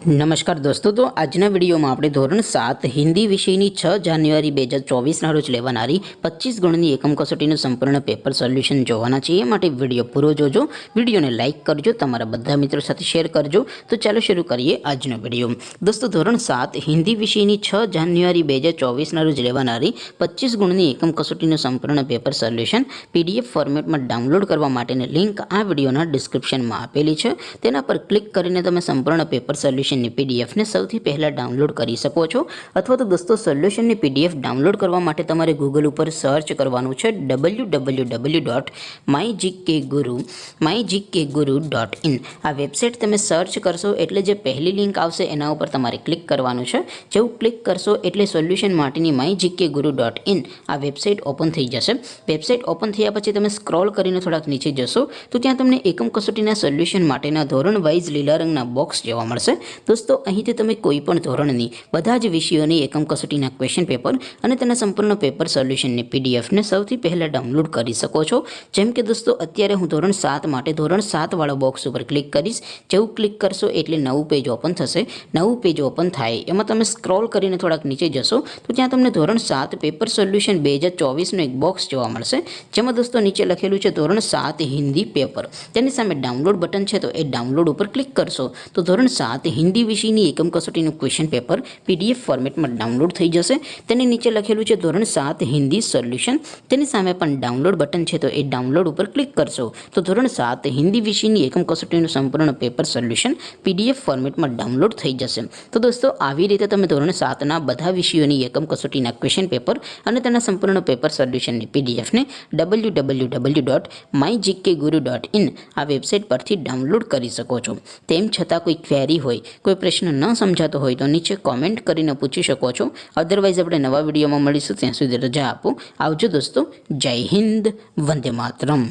નમસ્કાર દોસ્તો, તો આજના વિડીયોમાં આપણે ધોરણ 7 હિન્દી વિષયની 6 જાન્યુઆરી 2024ના રોજ લેવાનારી 25 ગણની એકમ કસોટીનું સંપૂર્ણ પેપર સોલ્યુશન જોવાના છે। એ માટે વિડીયો પૂરો જોજો, વિડીયોને લાઇક કરજો, તમારા બધા મિત્રો સાથે શેર કરજો। તો ચાલો શરૂ કરીએ આજનો વિડીયો। દોસ્તો, ધોરણ 7 હિન્દી વિષયની 6 જાન્યુઆરી 2024ના રોજ લેવાનારી 25 ગણની એકમ કસોટીનું સંપૂર્ણ પેપર સોલ્યુશન PDF ફોર્મેટમાં ડાઉનલોડ કરવા માટેની લિંક આ વિડીયોના ડિસ્ક્રિપ્શનમાં આપેલી છે। તેના પર ક્લિક કરીને તમે સંપૂર્ણ પેપર સોલ્યુશન PDF ને સૌથી પહેલા ડાઉનલોડ કરી શકો છો। અથવા તો દોસ્તો, સોલ્યુશનની PDF ડાઉનલોડ કરવા માટે તમારે ગૂગલ ઉપર સર્ચ કરવાનું છે www.mygkguru.in। આ વેબસાઇટ તમે સર્ચ કરશો એટલે જે પહેલી લિંક આવશે એના ઉપર તમારે ક્લિક કરવાનું છે। જેવું ક્લિક કરશો એટલે સોલ્યુશન માટેની mygkguru.in આ વેબસાઇટ ઓપન થઈ જશે। વેબસાઇટ ઓપન થયા પછી તમે સ્ક્રોલ કરીને થોડાક નીચે જશો તો ત્યાં તમને એકમ કસોટીના સોલ્યુશન માટેના ધોરણ વાઇઝ લીલા રંગના બોક્સ જોવા મળશે। દોસ્તો, અહીંથી તમે કોઈ પણ ધોરણની બધા જ વિષયોની એકમ કસોટીના ક્વેશ્ચન પેપર અને તેના સંપૂર્ણ પેપર સોલ્યુશનની PDFને સૌથી પહેલાં ડાઉનલોડ કરી શકો છો। જેમ કે દોસ્તો, અત્યારે હું ધોરણ 7 માટે ધોરણ 7 વાળા બોક્સ ઉપર ક્લિક કરીશ। જેવું ક્લિક કરશો એટલે નવું પેજ ઓપન થશે। નવું પેજ ઓપન થાય એમાં તમે સ્ક્રોલ કરીને થોડાક નીચે જશો તો ત્યાં તમને ધોરણ 7 પેપર સોલ્યુશન 2024નું એક બોક્સ જોવા મળશે। જેમાં દોસ્તો નીચે લખેલું છે ધોરણ 7 હિન્દી પેપર। તેની સામે ડાઉનલોડ બટન છે, તો એ ડાઉનલોડ ઉપર ક્લિક કરશો તો ધોરણ 7 હિન્દી વિષયની એકમ કસોટીનું ક્વેશ્ચન પેપર PDF ફોર્મેટમાં ડાઉનલોડ થઈ જશે। તેની નીચે લખેલું છે ધોરણ 7 હિન્દી સોલ્યુશન। તેની સામે પણ ડાઉનલોડ બટન છે, તો એ ડાઉનલોડ ઉપર ક્લિક કરશો તો ધોરણ 7 હિન્દી વિષયની એકમ કસોટીનું સંપૂર્ણ પેપર સોલ્યુશન PDF ફોર્મેટમાં ડાઉનલોડ થઈ જશે। તો દોસ્તો, આવી રીતે તમે ધોરણ 7ના બધા વિષયોની એકમ કસોટીના ક્વેશ્ચન પેપર અને તેના સંપૂર્ણ પેપર સોલ્યુશનની PDFને www.mygkguru.in આ વેબસાઇટ પરથી ડાઉનલોડ કરી શકો છો। તેમ છતાં કોઈ ક્વેરી હોય, કોઈ પ્રશ્ન ન સમજાતો હોય તો નીચે કોમેન્ટ કરીને પૂછી શકો છો। અધરવાઇઝ આપણે નવા વિડીયોમાં મળીશું, ત્યાં સુધી રજા આપો। આવજો દોસ્તો, જય હિન્દ, વંદે માતરમ।